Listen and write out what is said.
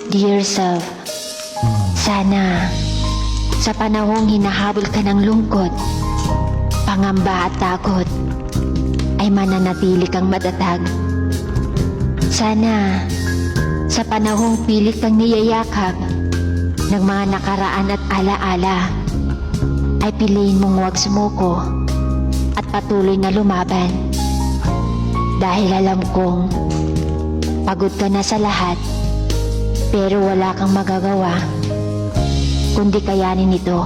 Dear self, sana sa panahong hinahabol ka ng lungkot, pangamba at takot, ay mananatili kang matatag. Sana sa panahong pilit kang niyayakap ng mga nakaraan at alaala, ay piliin mong huwag sumuko at patuloy na lumaban. Dahil alam kong pagod ka na sa lahat, pero wala kang magagawa kundi kayanin ito.